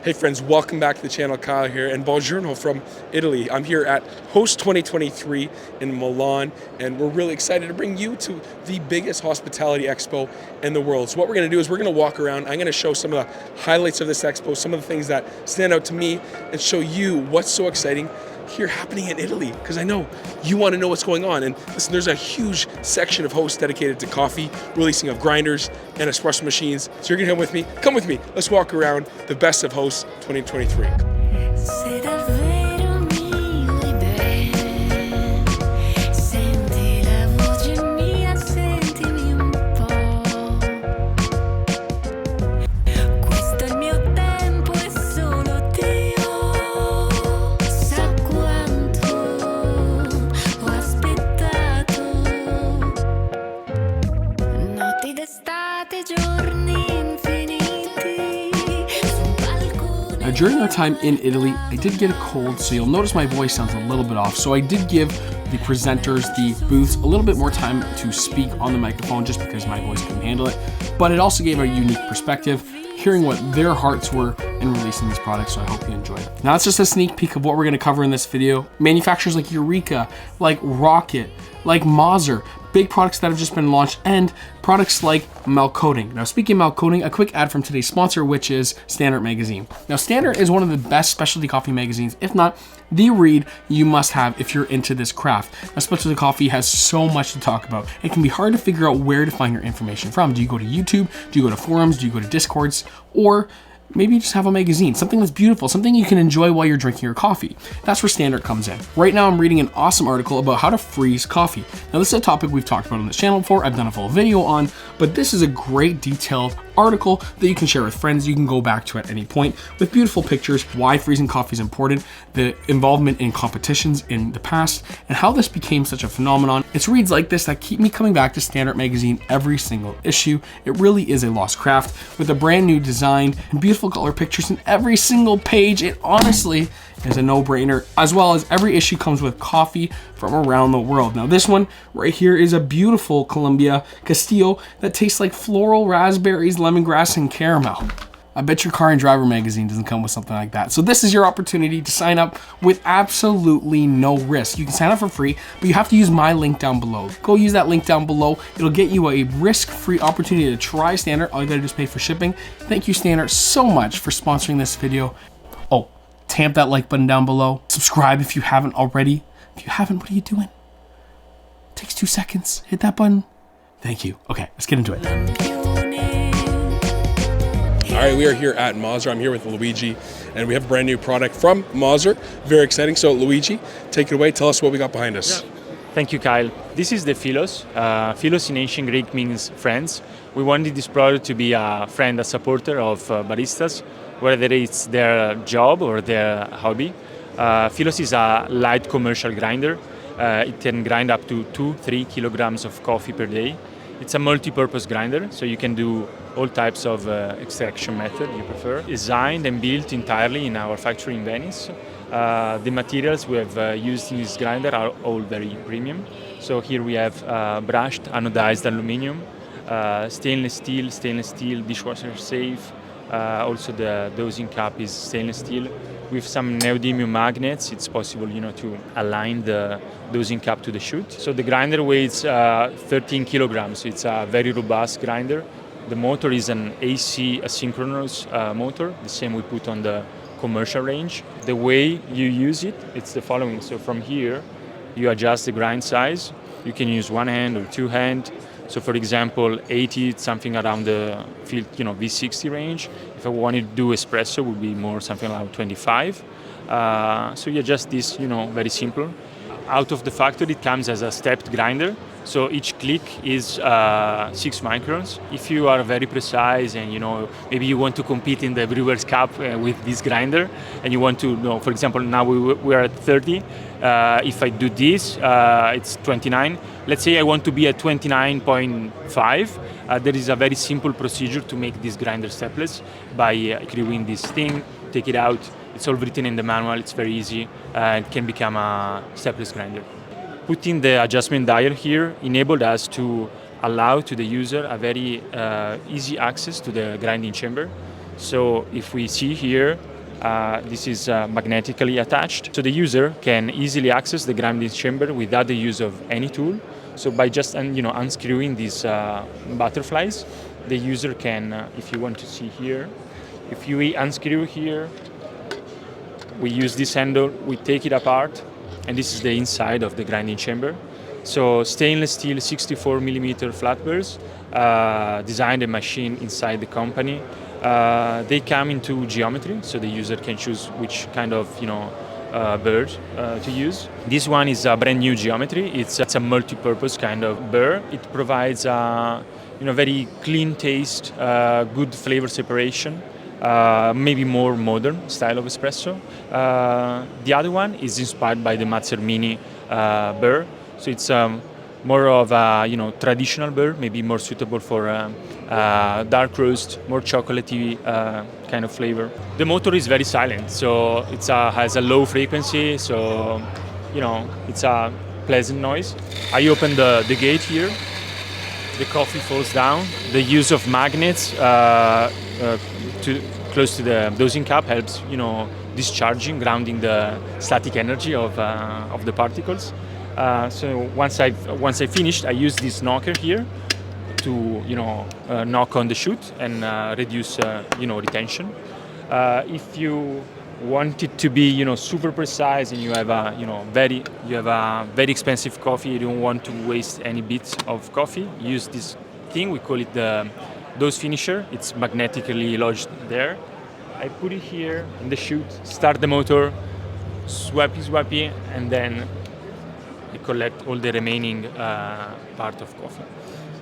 Hey friends, welcome back to the channel. Kyle here, and buongiorno from Italy. I'm here at Host 2023 in Milan, and we're really excited to bring you to the biggest hospitality expo in the world. So what we're going to do is we're going to walk around. I'm going to show some of the highlights of this expo, some of the things that stand out to me, and show you what's so exciting here happening in Italy, because I know you want to know what's going on. And listen, there's a huge section of hosts dedicated to coffee, releasing of grinders and espresso machines. So you're gonna come with me. Let's walk around the best of hosts 2023. During our time in Italy, I did get a cold, so you'll notice my voice sounds a little bit off. So I did give the presenters, the booths, a little bit more time to speak on the microphone just because my voice couldn't handle it. But it also gave a unique perspective, hearing what their hearts were in releasing these products, so I hope you enjoyed. Now that's just a sneak peek of what we're gonna cover in this video. Manufacturers like Eureka, like Rocket, like Mazzer, big products that have just been launched, and products like Mahlkonig. Now speaking of Mahlkonig, a quick ad from today's sponsor, which is Standard Magazine. Now Standard is one of the best specialty coffee magazines, if not the read you must have if you're into this craft. Now specialty coffee has so much to talk about. It can be hard to figure out where to find your information from. Do you go to YouTube? Do you go to forums? Do you go to Discords? Or maybe you just have a magazine, something that's beautiful, something you can enjoy while you're drinking your coffee. That's where Standard comes in. Right now I'm reading an awesome article about how to freeze coffee. Now this is a topic we've talked about on this channel before, I've done a full video on, but this is a great detailed article that you can share with friends, you can go back to at any point, with beautiful pictures, why freezing coffee is important, the involvement in competitions in the past, and how this became such a phenomenon. It's reads like this that keep me coming back to Standard Magazine every single issue. It really is a lost craft with a brand new design and beautiful color pictures in every single page. It honestly is a no-brainer, as well as every issue comes with coffee from around the world. Now this one right here is a beautiful Colombia Castillo that tastes like floral, raspberries, lemongrass, and caramel. I bet your Car and Driver magazine doesn't come with something like that. So this is your opportunity to sign up with absolutely no risk. You can sign up for free, but you have to use my link down below. Go use that link down below. It'll get you a risk-free opportunity to try Standard. All you gotta do is pay for shipping. Thank you, Standard, so much for sponsoring this video. Oh, tamp that like button down below. Subscribe if you haven't already. If you haven't, what are you doing? It takes 2 seconds. Hit that button. Thank you. Okay, let's get into it. All right, we are here at Mazzer. I'm here with Luigi, and we have a brand new product from Mazzer. Very exciting. So Luigi, take it away. Tell us what we got behind us. Yeah. Thank you, Kyle. This is the Philos. Philos in ancient Greek means friends. We wanted this product to be a friend, a supporter of baristas, whether it's their job or their hobby. Philos is a light commercial grinder. It can grind up to 2-3 kilograms of coffee per day. It's a multi-purpose grinder, so you can do all types of extraction method you prefer. Designed and built entirely in our factory in Venice. The materials we have used in this grinder are all very premium. So here we have brushed anodized aluminum, stainless steel, dishwasher safe. Also the dosing cup is stainless steel. With some neodymium magnets, it's possible, to align the dosing cup to the chute. So the grinder weighs 13 kilograms. So it's a very robust grinder. The motor is an AC asynchronous motor, the same we put on the commercial range. The way you use it, it's the following. So from here, you adjust the grind size. You can use one hand or two hand. So for example, 80, something around the V60 range. If I wanted to do espresso, it would be more something around 25. So you adjust this, very simple. Out of the factory, it comes as a stepped grinder. So each click is 6 microns. If you are very precise and maybe you want to compete in the Brewers Cup with this grinder, and you want to for example, now we are at 30. If I do this, it's 29. Let's say I want to be at 29.5. There is a very simple procedure to make this grinder stepless by gluing this thing, take it out. It's all written in the manual. It's very easy. It can become a stepless grinder. Putting the adjustment dial here enabled us to allow to the user a very easy access to the grinding chamber. So if we see here, This is magnetically attached, so the user can easily access the grinding chamber without the use of any tool. So by just unscrewing these butterflies, the user can, if you want to see here, if you unscrew here, we use this handle, we take it apart, and this is the inside of the grinding chamber. So stainless steel 64 millimeter flat burrs, designed and machined inside the company. They come in two geometry, so the user can choose which kind of burr to use. This one is a brand new geometry. It's a multi-purpose kind of burr. It provides very clean taste, good flavor separation. Maybe more modern style of espresso. The other one is inspired by the Mazzer Mini burr, so it's more of a traditional burr, maybe more suitable for dark roast, more chocolatey kind of flavor. The motor is very silent, so it has a low frequency, so it's a pleasant noise. I open the gate here. The coffee falls down. The use of magnets close to the dosing cup helps, discharging, grounding the static energy of the particles. So once I finished, I use this knocker here to knock on the chute and reduce retention. If you want it to be super precise and you have a very expensive coffee, you don't want to waste any bits of coffee, use this thing. We call it the dose finisher. It's magnetically lodged there. I put it here in the chute, start the motor, swappy, and then I collect all the remaining part of coffee.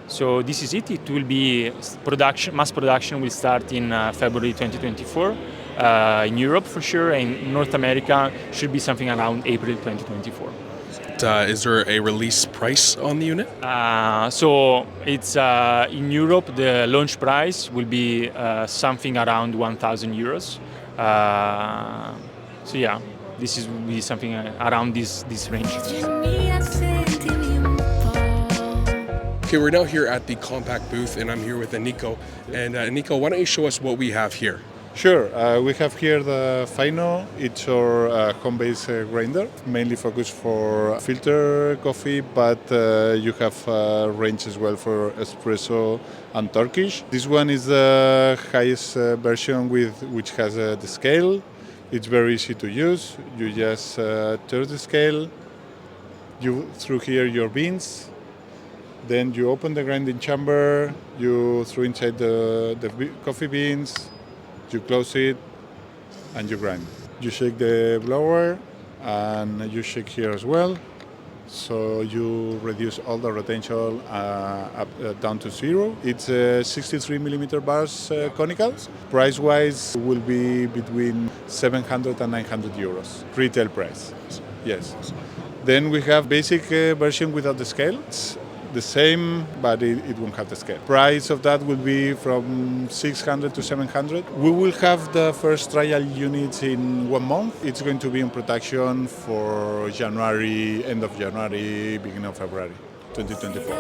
So this is it. It will be mass production will start in February 2024 in Europe for sure, and in North America should be something around April 2024. Is there a release price on the unit? So it's in Europe, the launch price will be something around 1,000 euros. So yeah, this will be something around this range. Okay, we're now here at the Compak booth, and I'm here with Nico. And Nico, why don't you show us what we have here? Sure. We have here the Fino. It's our home-based grinder, mainly focused for filter coffee, but you have range as well for espresso and Turkish. This one is the highest version which has the scale. It's very easy to use. You just turn the scale, you through here your beans, then you open the grinding chamber, you throw inside the coffee beans, you close it, and you grind. You shake the blower, and you shake here as well. So you reduce all the retention down to zero. It's 63 millimeter bars conical. Price-wise, will be between 700 and 900 euros. Retail price, yes. Then we have basic version without the scale. It's the same, but it won't have the scale. Price of that will be from 600 to 700. We will have the first trial units in 1 month. It's going to be in production for January, end of January, beginning of February 2024.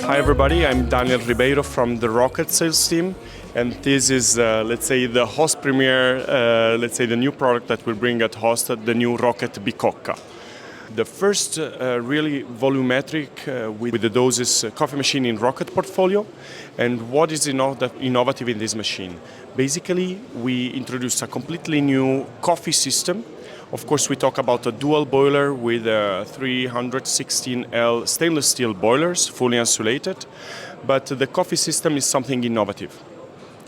Hi everybody, I'm Daniel Ribeiro from the Rocket sales team, and this is, let's say, the Host premiere, the new product that we'll bring at Host, the new Rocket Bicocca. The first really volumetric with the doses coffee machine in Rocket portfolio. And what is innovative in this machine? Basically, we introduced a completely new coffee system. Of course, we talk about a dual boiler with 316L stainless steel boilers, fully insulated. But the coffee system is something innovative,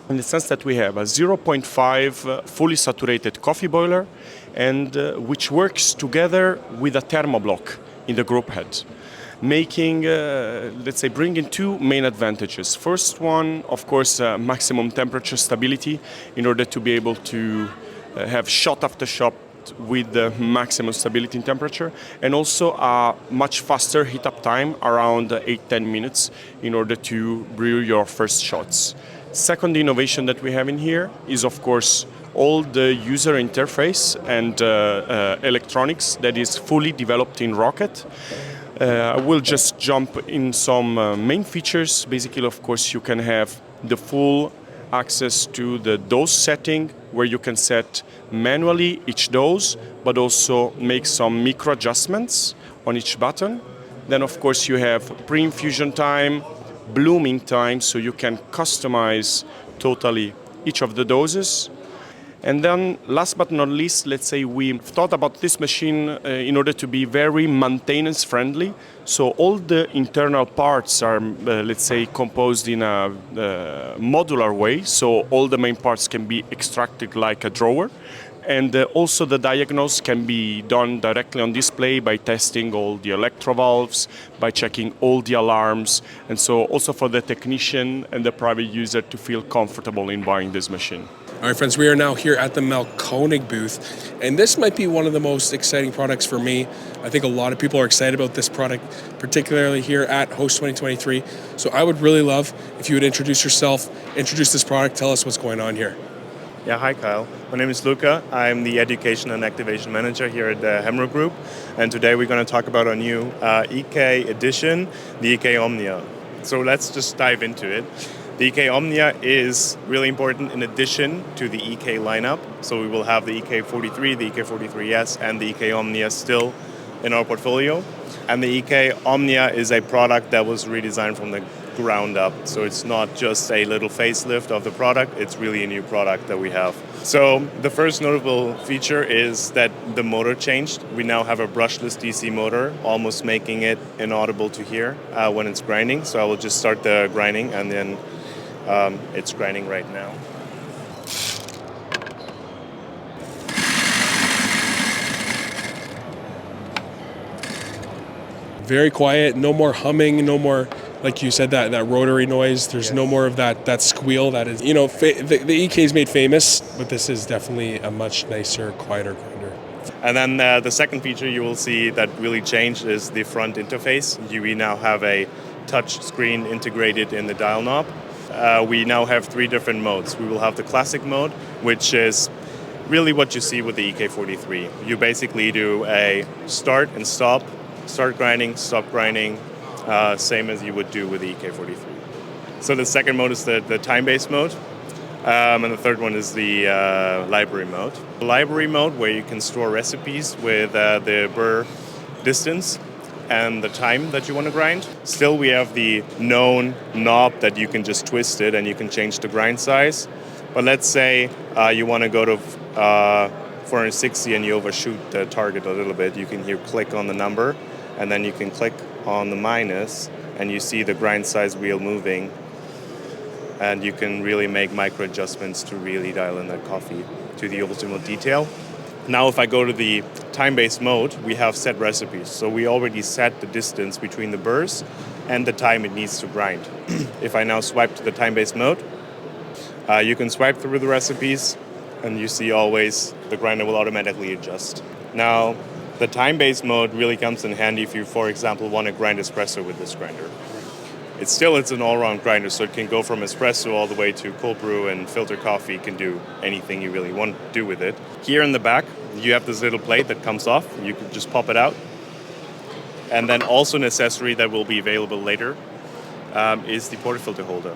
in the sense that we have a 0.5 fully saturated coffee boiler, and which works together with a thermoblock in the group head, making, bringing two main advantages. First one, of course, maximum temperature stability in order to be able to have shot after shot with the maximum stability in temperature, and also a much faster heat up time, around 8-10 minutes, in order to brew your first shots. Second innovation that we have in here is, of course, all the user interface and electronics that is fully developed in Rocket. I will just jump in some main features. Basically, of course, you can have the full access to the dose setting, where you can set manually each dose, but also make some micro adjustments on each button. Then, of course, you have pre-infusion time, blooming time, so you can customize totally each of the doses. And then, last but not least, let's say we thought about this machine in order to be very maintenance friendly. So all the internal parts are, let's say, composed in a modular way. So all the main parts can be extracted like a drawer. And also the diagnosis can be done directly on display by testing all the electrovalves, by checking all the alarms. And so also for the technician and the private user to feel comfortable in buying this machine. All right, friends, we are now here at the Mahlkonig booth, and this might be one of the most exciting products for me. I think a lot of people are excited about this product, particularly here at Host 2023. So I would really love if you would introduce yourself, introduce this product, tell us what's going on here. Yeah, hi Kyle. My name is Luca. I'm the Education and Activation Manager here at the Hemro Group, and today we're going to talk about our new EK edition, the EK Omnia. So let's just dive into it. The EK Omnia is really important in addition to the EK lineup. So we will have the EK43, the EK43S, and the EK Omnia still in our portfolio. And the EK Omnia is a product that was redesigned from the ground up. So it's not just a little facelift of the product, it's really a new product that we have. So the first notable feature is that the motor changed. We now have a brushless DC motor, almost making it inaudible to hear when it's grinding. So I will just start the grinding, and then it's grinding right now. Very quiet, no more humming, no more, like you said, that rotary noise. There's no more of that squeal that is, the EK is made famous, but this is definitely a much nicer, quieter grinder. And then the second feature you will see that really changed is the front interface. We now have a touch screen integrated in the dial knob. We now have 3 different modes. We will have the classic mode, which is really what you see with the EK43. You basically do a start and stop grinding, stop grinding, same as you would do with the EK43. So the second mode is the time-based mode, and the third one is the library mode. The library mode, where you can store recipes with the burr distance and the time that you want to grind. Still, we have the known knob that you can just twist it and you can change the grind size. But let's say you want to go to 460 and you overshoot the target a little bit. You can here click on the number, and then you can click on the minus, and you see the grind size wheel moving. And you can really make micro adjustments to really dial in that coffee to the ultimate detail. Now, if I go to the time-based mode, we have set recipes. So we already set the distance between the burrs and the time it needs to grind. If I now swipe to the time-based mode, you can swipe through the recipes, and you see always the grinder will automatically adjust. Now, the time-based mode really comes in handy if you, for example, want to grind espresso with this grinder. It's an all-round grinder, so it can go from espresso all the way to cold brew and filter coffee. You can do anything you really want to do with it. Here in the back, you have this little plate that comes off. You can just pop it out. And then also an accessory that will be available later is the portafilter holder.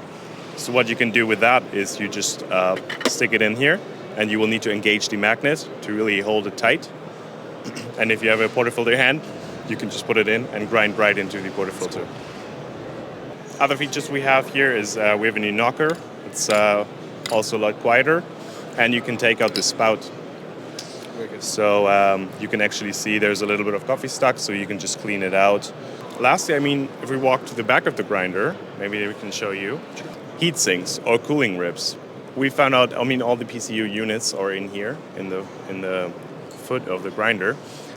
So what you can do with that is you just stick it in here, and you will need to engage the magnet to really hold it tight. And if you have a portafilter hand, you can just put it in and grind right into the portafilter. Other features we have here is we have a new knocker. It's also a lot quieter, and you can take out the spout. So you can actually see there's a little bit of coffee stuck, so you can just clean it out. Lastly, if we walk to the back of the grinder, maybe we can show you heat sinks or cooling ribs. We found out, all the PCU units are in here in the foot of the grinder.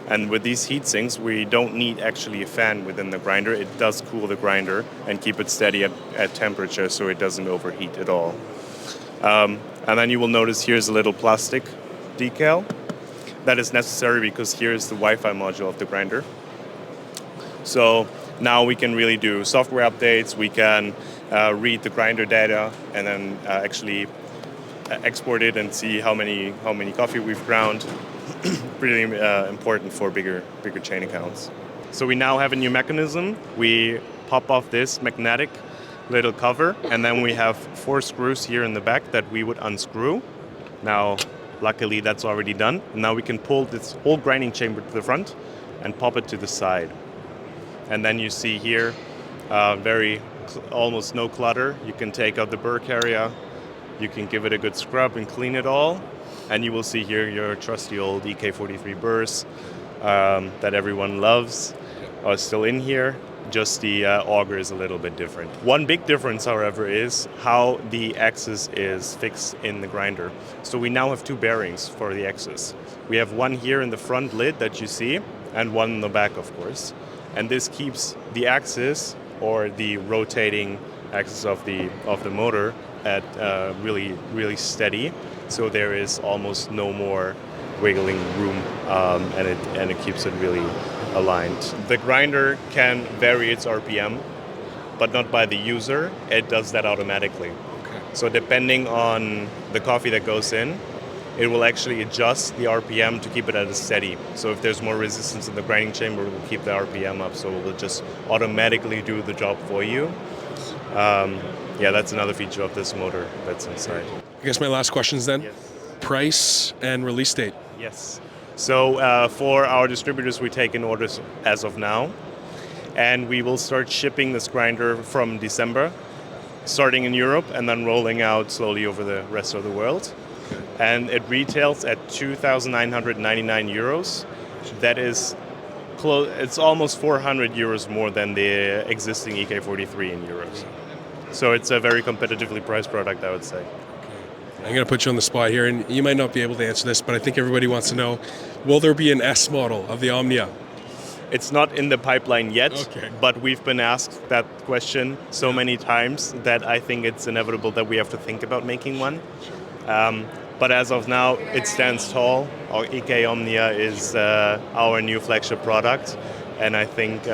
And with these heat sinks, we don't need actually a fan within the grinder. It does cool the grinder and keep it steady at temperature, so it doesn't overheat at all. And then you will notice here's a little plastic decal. That is necessary because here's the Wi-Fi module of the grinder. So now we can really do software updates. We can read the grinder data and then actually export it and see how many coffee we've ground. Really important for bigger chain accounts. So we now have a new mechanism. We pop off this magnetic little cover, and then we have 4 screws here in the back that we would unscrew. Now, luckily that's already done. And now we can pull this whole grinding chamber to the front and pop it to the side. And then you see here, almost no clutter. You can take out the burr area, you can give it a good scrub and clean it all. And you will see here your trusty old EK43 burrs that everyone loves are still in here. Just the auger is a little bit different. One big difference, however, is how the axis is fixed in the grinder. So we now have 2 bearings for the axis. We have one here in the front lid that you see, and one in the back, of course. And this keeps the axis, or the rotating axis of the motor, at really steady. So there is almost no more wiggling room, and it keeps it really aligned. The grinder can vary its RPM, but not by the user. It does that automatically. Okay. So depending on the coffee that goes in, it will actually adjust the RPM to keep it at a steady. So if there's more resistance in the grinding chamber, it will keep the RPM up, so it will just automatically do the job for you. Yeah, that's another feature of this motor that's inside. I guess my last question is then, yes. Price and release date. Yes. So for our distributors, we take in orders as of now, and we will start shipping this grinder from December, starting in Europe and then rolling out slowly over the rest of the world. Okay. And it retails at 2,999 euros. That is close. It's almost 400 euros more than the existing EK43 in euros. So it's a very competitively priced product, I would say. I'm going to put you on the spot here, and you might not be able to answer this, but I think everybody wants to know, will there be an S model of the Omnia? It's not in the pipeline yet, but we've been asked that question so many times that I think it's inevitable that we have to think about making one. But as of now, it stands tall. Our EK Omnia is our new flagship product, and I think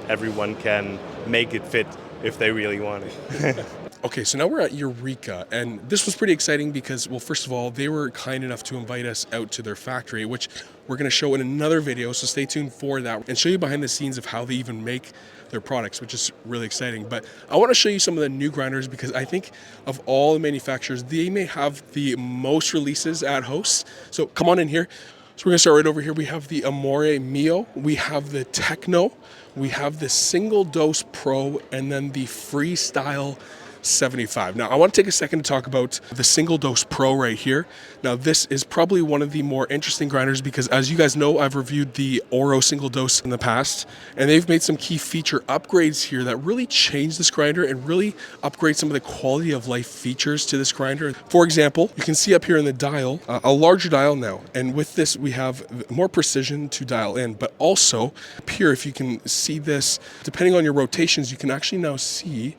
everyone can make it fit if they really want it. Okay, so now we're at Eureka, and this was pretty exciting because, well, first of all, they were kind enough to invite us out to their factory, which we're going to show in another video, so stay tuned for that, and show you behind the scenes of how they even make their products, which is really exciting. But I want to show you some of the new grinders because I think of all the manufacturers, they may have the most releases at host. So come on in here. So we're going to start right over here. We have the Amore Mio, we have the Techno, we have the Single Dose Pro, and then the Freestyle 75. Now, I want to take a second to talk about the Single Dose Pro right here. Now, this is probably one of the more interesting grinders because, as you guys know, I've reviewed the Oro Single Dose in the past, and they've made some key feature upgrades here that really change this grinder and really upgrade some of the quality of life features to this grinder. For example, you can see up here in the dial, a larger dial now, and with this, we have more precision to dial in, but also up here, if you can see this, depending on your rotations, you can actually now see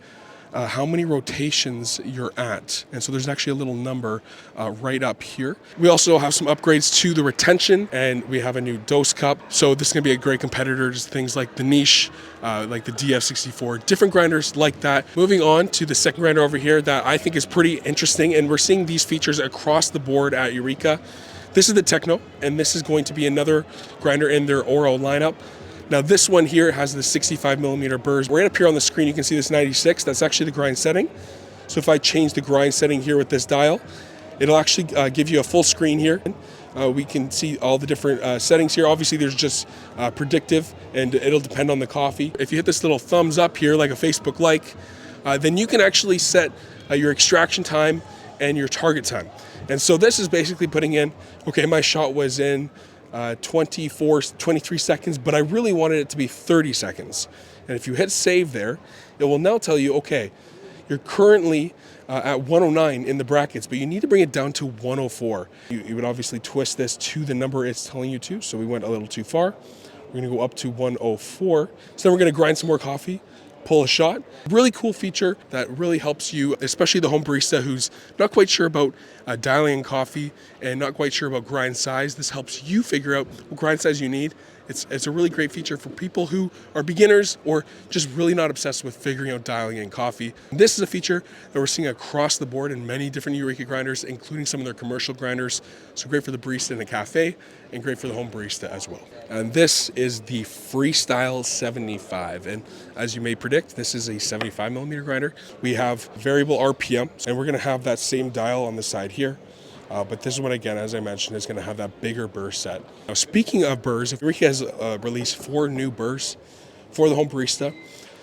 how many rotations you're at. And so there's actually a little number right up here. We also have some upgrades to the retention, and we have a new dose cup. So this is gonna be a great competitor to things like the Niche, like the DF64, different grinders like that. Moving on to the second grinder over here that I think is pretty interesting, and we're seeing these features across the board at Eureka. This is the Techno, and this is going to be another grinder in their Oro lineup. Now this one here has the 65 millimeter burrs. Right up here on the screen, you can see this 96. That's actually the grind setting. So if I change the grind setting here with this dial, it'll actually give you a full screen here. We can see all the different settings here. Obviously there's just predictive, and it'll depend on the coffee. If you hit this little thumbs up here, like a Facebook like, then you can actually set your extraction time and your target time. And so this is basically putting in, okay, my shot was in 23 seconds, but I really wanted it to be 30 seconds. And if you hit save there, it will now tell you, okay, you're currently at 109 in the brackets, but you need to bring it down to 104. You would obviously twist this to the number it's telling you to, so we went a little too far. We're gonna go up to 104. So then we're gonna grind some more coffee, pull a shot. Really cool feature that really helps you, especially the home barista who's not quite sure about dialing in coffee and not quite sure about grind size. This helps you figure out what grind size you need It's a really great feature for people who are beginners or just really not obsessed with figuring out dialing in coffee. This is a feature that we're seeing across the board in many different Eureka grinders, including some of their commercial grinders. So great for the barista in a cafe and great for the home barista as well. And this is the Freestyle 75. And as you may predict, this is a 75 millimeter grinder. We have variable RPM, and we're going to have that same dial on the side here. But this one, again, as I mentioned, is going to have that bigger burr set. Now, speaking of burrs, Eureka has released 4 new burrs for the home barista.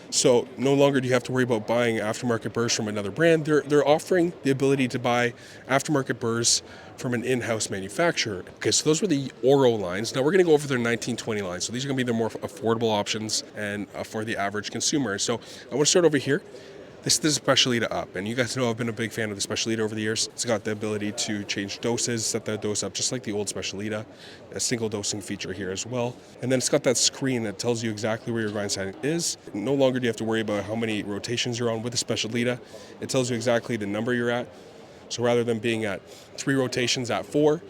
So no longer do you have to worry about buying aftermarket burrs from another brand. They're offering the ability to buy aftermarket burrs from an in-house manufacturer. Okay, so those were the Oro lines. Now we're going to go over their 1920 lines. So these are going to be the more affordable options and for the average consumer. So I want to start over here. This is the Specialita Up, and you guys know I've been a big fan of the Specialita over the years. It's got the ability to change doses, set that dose up just like the old Specialita. A single dosing feature here as well. And then it's got that screen that tells you exactly where your grind setting is. No longer do you have to worry about how many rotations you're on with the Specialita. It tells you exactly the number you're at. So rather than being at 3 rotations at 4,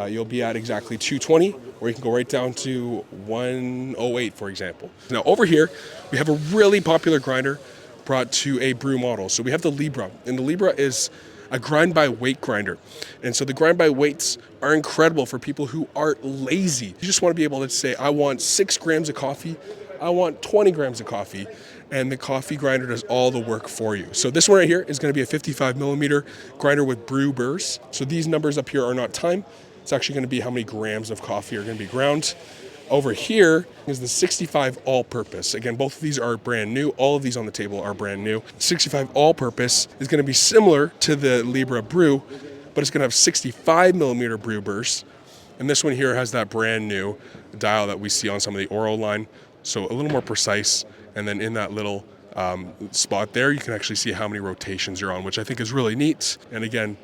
you'll be at exactly 220, or you can go right down to 108, for example. Now over here, we have a really popular grinder brought to a brew model. So we have the Libra, and the Libra is a grind by weight grinder. And so the grind by weights are incredible for people who are lazy. You just want to be able to say, I want 6 grams of coffee, I want 20 grams of coffee, and the coffee grinder does all the work for you. So this one right here is going to be a 55 millimeter grinder with brew burrs. So these numbers up here are not time. It's actually going to be how many grams of coffee are going to be ground. Over here is the 65 all-purpose. Again, both of these are brand new. All of these on the table are brand new. 65 all-purpose is going to be similar to the Libra Brew, but it's going to have 65 millimeter brew bursts. And this one here has that brand new dial that we see on some of the Oro line. So a little more precise. And then in that little spot there, you can actually see how many rotations you're on, which I think is really neat. And again,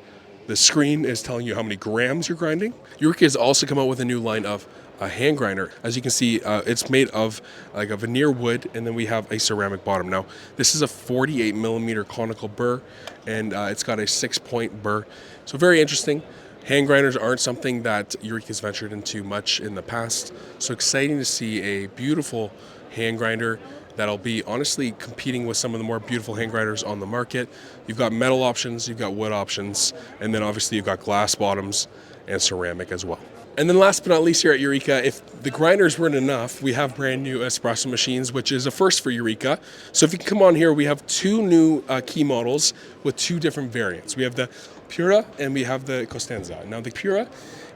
the screen is telling you how many grams you're grinding. Eureka has also come out with a new line of a hand grinder. As you can see, it's made of like a veneer wood, and then we have a ceramic bottom. Now, this is a 48 millimeter conical burr, and it's got a 6-point burr. So very interesting. Hand grinders aren't something that Eureka's ventured into much in the past. So exciting to see a beautiful hand grinder that'll be honestly competing with some of the more beautiful hand grinders on the market. You've got metal options, you've got wood options, and then obviously you've got glass bottoms and ceramic as well. And then last but not least here at Eureka, if the grinders weren't enough, we have brand new espresso machines, which is a first for Eureka. So if you can come on here, we have 2 new key models with 2 different variants. We have the Pura and we have the Costanza. Now the Pura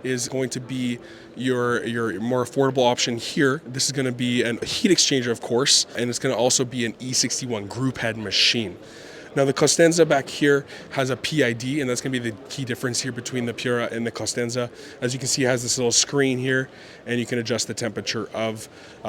is going to be your more affordable option here. This is going to be a heat exchanger, of course, and it's going to also be an E61 group head machine. Now the Costanza back here has a PID, and that's going to be the key difference here between the Pura and the Costanza. As you can see, it has this little screen here, and you can adjust the temperature of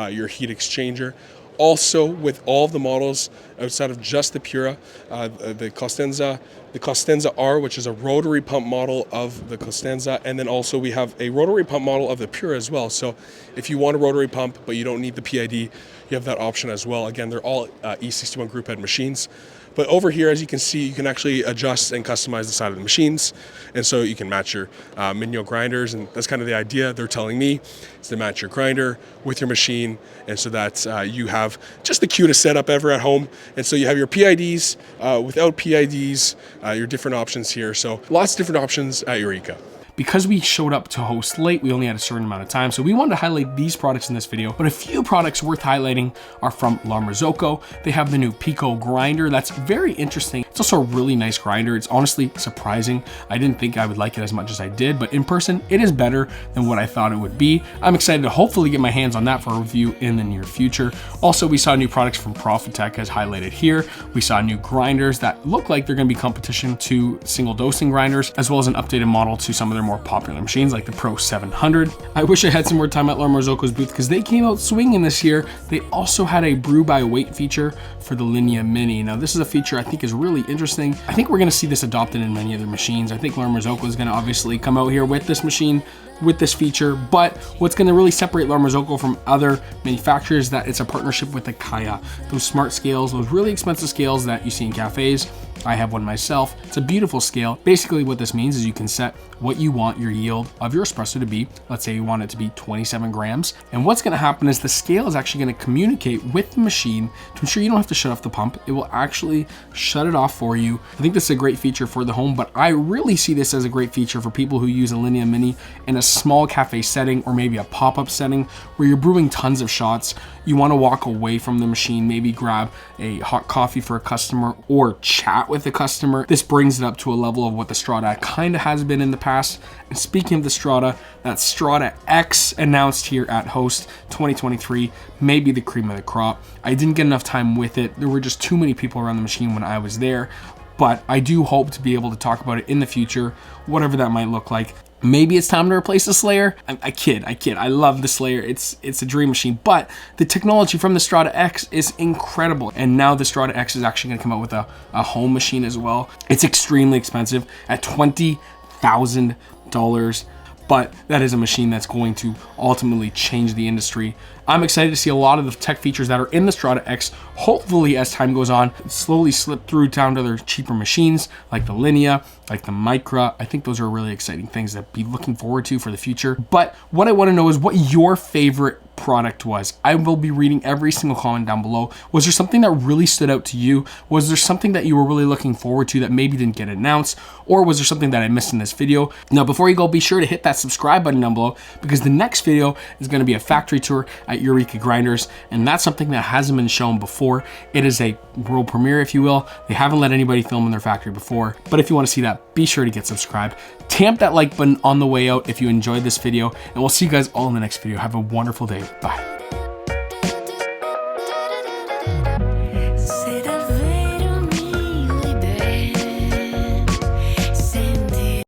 your heat exchanger. Also, with all of the models outside of just the Pura, the Costanza R, which is a rotary pump model of the Costanza, and then also we have a rotary pump model of the Pura as well. So if you want a rotary pump but you don't need the PID, you have that option as well. Again, they're all E61 group head machines. But over here, as you can see, you can actually adjust and customize the side of the machines. And so you can match your Migno grinders, and that's kind of the idea they're telling me, is to match your grinder with your machine, and so that you have just the cutest setup ever at home. And so you have your PIDs, without PIDs, your different options here. So lots of different options at Eureka. Because we showed up to host late, we only had a certain amount of time, so we wanted to highlight these products in this video, but a few products worth highlighting are from Marzocco. They have the new Pico grinder. That's very interesting. It's also a really nice grinder. It's honestly surprising. I didn't think I would like it as much as I did, but in person, it is better than what I thought it would be. I'm excited to hopefully get my hands on that for a review in the near future. Also, we saw new products from Profitec as highlighted here. We saw new grinders that look like they're gonna be competition to single dosing grinders, as well as an updated model to some of their more popular machines like the Pro 700. I wish I had some more time at Marzocco's booth because they came out swinging this year. They also had a brew by weight feature for the Linea Mini. Now this is a feature I think is really interesting. I think we're going to see this adopted in many other machines. I think Marzocco is going to obviously come out here with this machine, with this feature, but what's going to really separate Marzocco from other manufacturers is that it's a partnership with the Kaya. Those smart scales, those really expensive scales that you see in cafes, I have one myself. It's a beautiful scale. Basically what this means is you can set what you want your yield of your espresso to be. Let's say you want it to be 27 grams. And what's gonna happen is the scale is actually gonna communicate with the machine to ensure you don't have to shut off the pump. It will actually shut it off for you. I think this is a great feature for the home, but I really see this as a great feature for people who use a Linea Mini in a small cafe setting or maybe a pop-up setting where you're brewing tons of shots. You wanna walk away from the machine, maybe grab a hot coffee for a customer or chat with the customer. This brings it up to a level of what the Strada kinda has been in the past. And speaking of the Strada, that Strada X announced here at Host 2023 may be the cream of the crop. I didn't get enough time with it. There were just too many people around the machine when I was there, but I do hope to be able to talk about it in the future, whatever that might look like. Maybe it's time to replace the Slayer. I kid. I love the Slayer. It's a dream machine, but the technology from the Strada X is incredible. And now the Strada X is actually gonna come out with a home machine as well. It's extremely expensive at $20,000, but that is a machine that's going to ultimately change the industry. I'm excited to see a lot of the tech features that are in the Strada X, hopefully as time goes on, slowly slip through down to their cheaper machines like the Linea, like the Micra. I think those are really exciting things to be looking forward to for the future. But what I want to know is what your favorite product was. I will be reading every single comment down below. Was there something that really stood out to you? Was there something that you were really looking forward to that maybe didn't get announced? Or was there something that I missed in this video? Now, before you go, be sure to hit that subscribe button down below because the next video is going to be a factory tour at Eureka Grinders, and that's something that hasn't been shown before. It is a world premiere, if you will. They haven't let anybody film in their factory before, but if you want to see that, be sure to get subscribed. Tamp that like button on the way out if you enjoyed this video, and we'll see you guys all in the next video. Have a wonderful day. Bye.